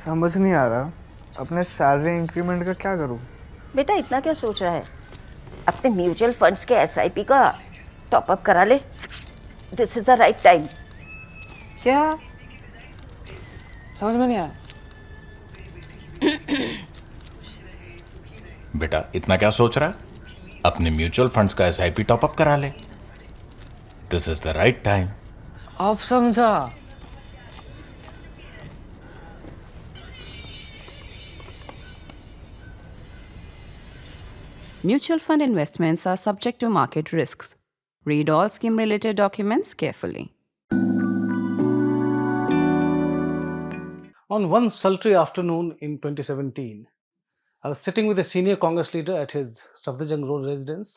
समझ नहीं आ रहा अपने सैलरी इंक्रीमेंट का क्या करूं। बेटा इतना क्या सोच रहा है? अपने म्यूचुअल फंड्स के एसआईपी का टॉप अप करा ले। This is the right time. क्या? समझ में नहीं आया। बेटा इतना क्या सोच रहा है? अपने म्यूचुअल फंड्स का एसआईपी टॉपअप करा ले। This is the right time. अब समझा। Mutual fund investments are subject to market risks. Read all scheme related documents carefully. On one sultry afternoon in 2017, I was sitting with a senior Congress leader at his Safdarjung Road residence.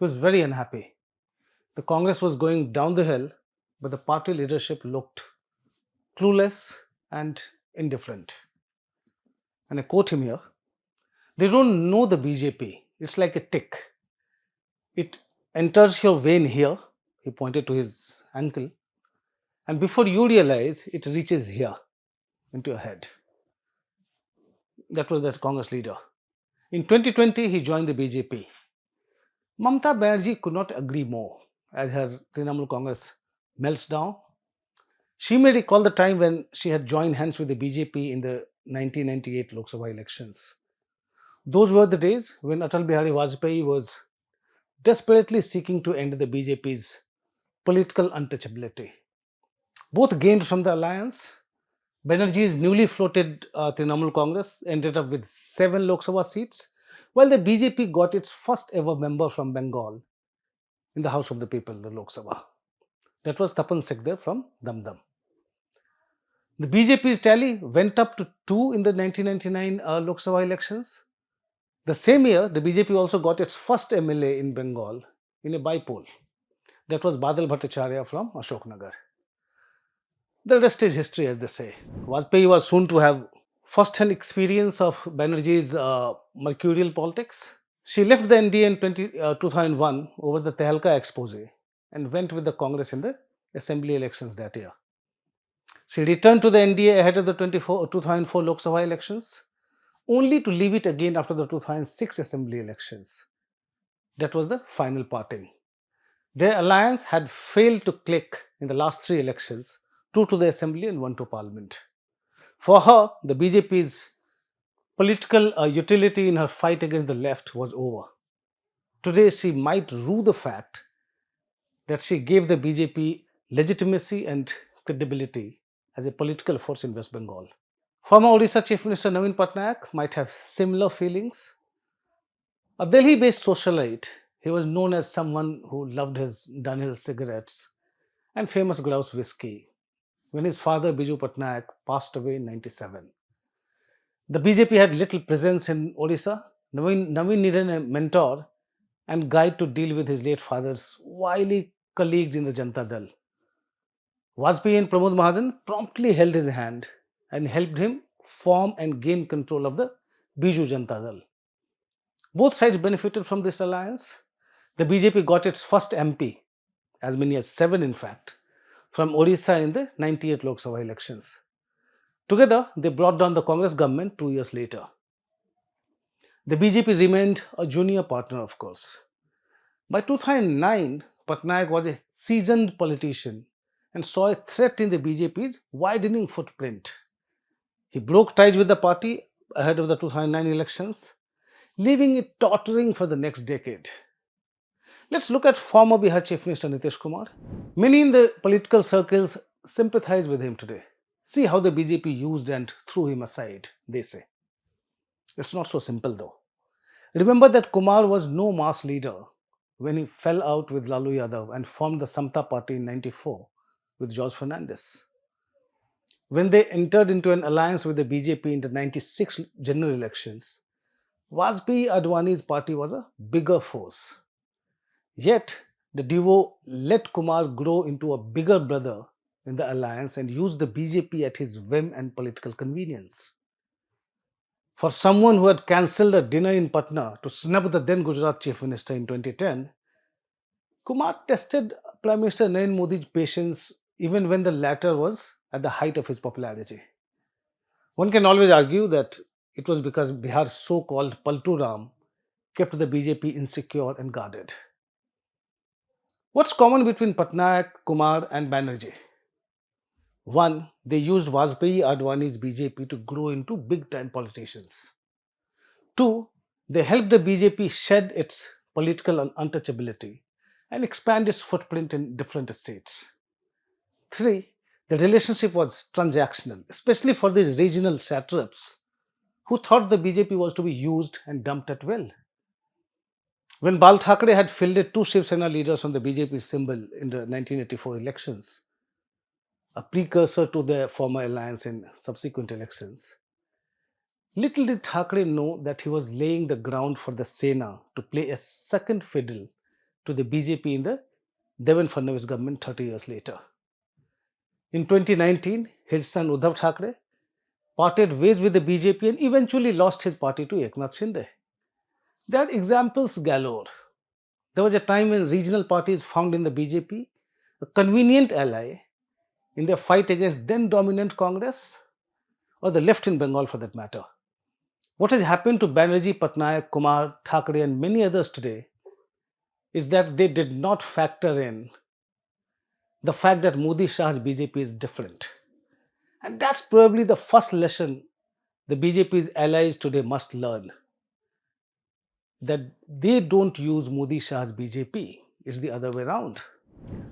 He was very unhappy. The Congress was going down the hill, but the party leadership looked clueless and indifferent. And I quote him here: "They don't know the BJP. It's like a tick. It enters your vein here," he pointed to his ankle, "and before you realize, it reaches here into your head." That was that Congress leader. In 2020, he joined the BJP. Mamata Banerjee could not agree more as her Trinamool Congress melts down. She may recall the time when she had joined hands with the BJP in the 1998 Lok Sabha elections. Those were the days when Atal Bihari Vajpayee was desperately seeking to end the BJP's political untouchability. Both gained from the alliance. Banerjee's newly floated Trinamool Congress ended up with 7 Lok Sabha seats, while the BJP got its first ever member from Bengal in the House of the People, the Lok Sabha. That was Tapan Sikder from Damdam. The BJP's tally went up to 2 in the 1999 Lok Sabha elections. The same year, the BJP also got its first MLA in Bengal in a bypoll. That was Badal Bhattacharya from Ashoknagar. The rest is history, as they say. Vajpayee was soon to have first-hand experience of Banerjee's mercurial politics. She left the NDA in 2001 over the Tehalka expose and went with the Congress in the assembly elections that year. She returned to the NDA ahead of the 2004 Lok Sabha elections, only to leave it again after the 2006 assembly elections. That was the final parting. Their alliance had failed to click in the last 3 elections, 2 to the assembly and 1 to parliament. For her, the BJP's political utility in her fight against the left was over. Today, she might rue the fact that she gave the BJP legitimacy and credibility as a political force in West Bengal. Former Odisha Chief Minister Naveen Patnaik might have similar feelings. A Delhi-based socialite, he was known as someone who loved his Dunhill cigarettes and famous grouse whiskey when his father Biju Patnaik passed away in 97. The BJP had little presence in Odisha. Naveen needed a mentor and guide to deal with his late father's wily colleagues in the Janata Dal. Vajpayee and Pramod Mahajan promptly held his hand and helped him form and gain control of the Biju Janata Dal. Both sides benefited from this alliance. The BJP got its first MP, as many as 7 in fact, from Odisha in the 98 Lok Sabha elections. Together, they brought down the Congress government 2 years later. The BJP remained a junior partner, of course. By 2009, Patnaik was a seasoned politician and saw a threat in the BJP's widening footprint. He broke ties with the party ahead of the 2009 elections, leaving it tottering for the next decade. Let's look at former Bihar Chief Minister Nitish Kumar. Many in the political circles sympathize with him today. See how the BJP used and threw him aside, they say. It's not so simple though. Remember that Kumar was no mass leader when he fell out with Lalu Yadav and formed the Samta party in 94 with George Fernandes. When they entered into an alliance with the BJP in the 96 general elections, Vajpayee Advani's party was a bigger force. Yet, the duo let Kumar grow into a bigger brother in the alliance and used the BJP at his whim and political convenience. For someone who had cancelled a dinner in Patna to snub the then Gujarat Chief Minister in 2010, Kumar tested Prime Minister Narendra Modi's patience even when the latter was at the height of his popularity. One can always argue that it was because Bihar's so-called Paltu Ram kept the BJP insecure and guarded. What's common between Patnaik, Kumar and Banerjee? One, they used Vajpayee Advani's BJP to grow into big-time politicians. Two, they helped the BJP shed its political untouchability and expand its footprint in different states. Three, the relationship was transactional, especially for these regional satraps who thought the BJP was to be used and dumped at will. When Bal Thackeray had fielded two Shiv Sena leaders on the BJP symbol in the 1984 elections, a precursor to their former alliance in subsequent elections, little did Thackeray know that he was laying the ground for the Sena to play a second fiddle to the BJP in the Devan Fadnavis government 30 years later. In 2019, his son Uddhav Thackeray parted ways with the BJP and eventually lost his party to Eknath Shinde. There are examples galore. There was a time when regional parties found in the BJP a convenient ally in their fight against then dominant Congress or the left in Bengal for that matter. What has happened to Banerjee, Patnaik, Kumar, Thackeray and many others today is that they did not factor in the fact that Modi-Shah's BJP is different. And that's probably the first lesson the BJP's allies today must learn. That they don't use Modi-Shah's BJP. It's the other way around.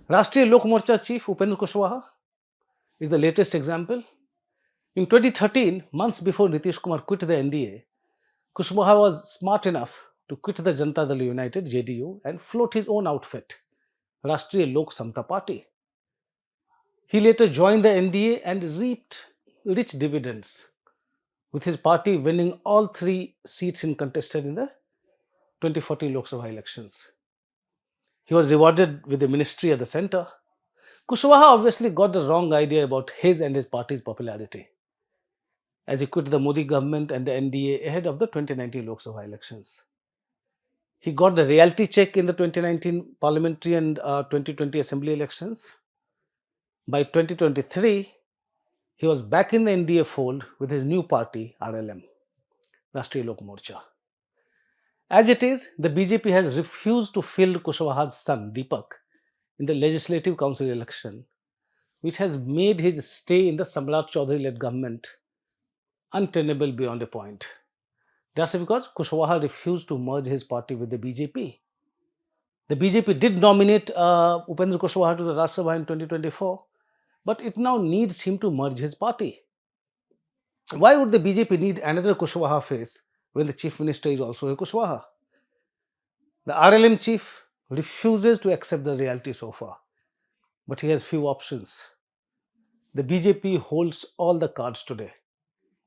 Rashtriya Lok Morcha chief Upendra Kushwaha is the latest example. In 2013, months before Nitish Kumar quit the NDA, Kushwaha was smart enough to quit the Janata Dal United (JDU) and float his own outfit, Rashtriya Lok Samta Party. He later joined the NDA and reaped rich dividends, with his party winning all three seats contested in the 2014 Lok Sabha elections. He was rewarded with a ministry at the center. Kushwaha obviously got the wrong idea about his and his party's popularity as he quit the Modi government and the NDA ahead of the 2019 Lok Sabha elections. He got the reality check in the 2019 parliamentary and 2020 assembly elections. By 2023, he was back in the NDA fold with his new party, RLM, Rashtriya Lok Morcha. As it is, the BJP has refused to field Kushwaha's son, Deepak, in the Legislative Council election, which has made his stay in the Samrat Chaudhary-led government untenable beyond a point. That's because Kushwaha refused to merge his party with the BJP. The BJP did nominate Upendra Kushwaha to the Rajya Sabha in 2024, but it now needs him to merge his party. Why would the BJP need another Kushwaha face when the chief minister is also a Kushwaha? The RLM chief refuses to accept the reality so far, but he has few options. The BJP holds all the cards today.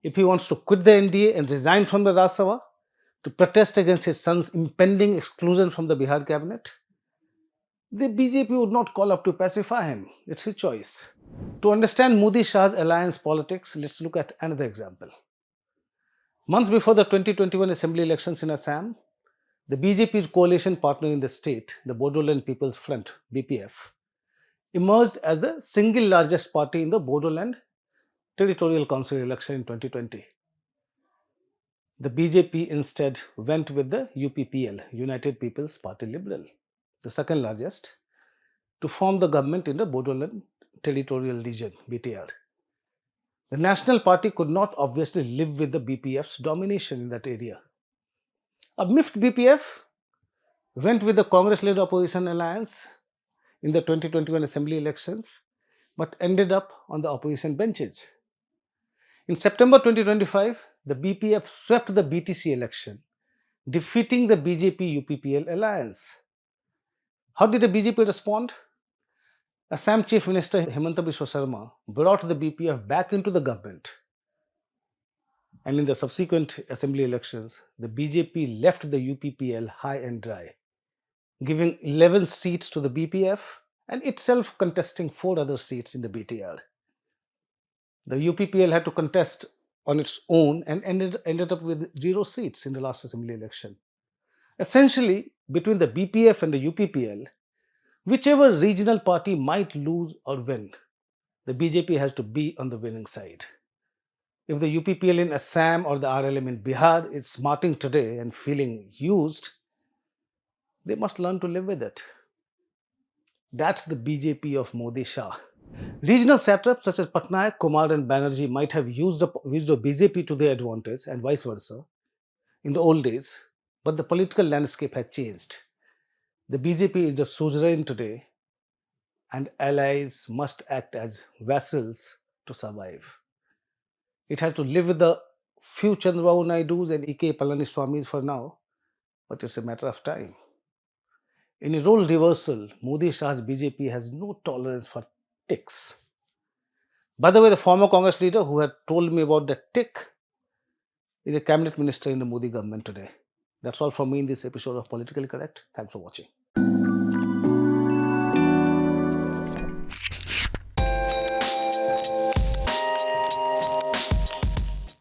If he wants to quit the NDA and resign from the Rajya Sabha to protest against his son's impending exclusion from the Bihar cabinet, the BJP would not call up to pacify him. It's his choice. To understand Modi-Shah's alliance politics, let's look at another example. Months before the 2021 assembly elections in Assam, the BJP's coalition partner in the state, the Bodoland People's Front, BPF, emerged as the single largest party in the Bodoland Territorial Council election in 2020. The BJP instead went with the UPPL, United People's Party Liberal, the second largest, to form the government in the Bodoland Territorial Region, BTR. The National Party could not obviously live with the BPF's domination in that area. A miffed BPF went with the Congress-led opposition alliance in the 2021 assembly elections, but ended up on the opposition benches. In September 2025, the BPF swept the BTC election, defeating the BJP-UPPL alliance. How did the BJP respond? Assam Chief Minister Hemanta Biswa Sarma brought the BPF back into the government. And in the subsequent assembly elections, the BJP left the UPPL high and dry, giving 11 seats to the BPF and itself contesting 4 other seats in the BTR. The UPPL had to contest on its own and ended up with 0 seats in the last assembly election. Essentially, between the BPF and the UPPL, whichever regional party might lose or win, the BJP has to be on the winning side. If the UPPL in Assam or the RLM in Bihar is smarting today and feeling used, they must learn to live with it. That's the BJP of Modi-Shah. Regional satraps such as Patnaik, Kumar and Banerjee might have used the BJP to their advantage and vice versa in the old days, but the political landscape had changed. The BJP is the suzerain today, and allies must act as vassals to survive. It has to live with the few Chandrababu Naidus and E.K. Palaniswamis for now, but it's a matter of time. In a role reversal, Modi Shah's BJP has no tolerance for ticks. By the way, the former Congress leader who had told me about the tick is a cabinet minister in the Modi government today. That's all from me in this episode of Politically Correct. Thanks for watching.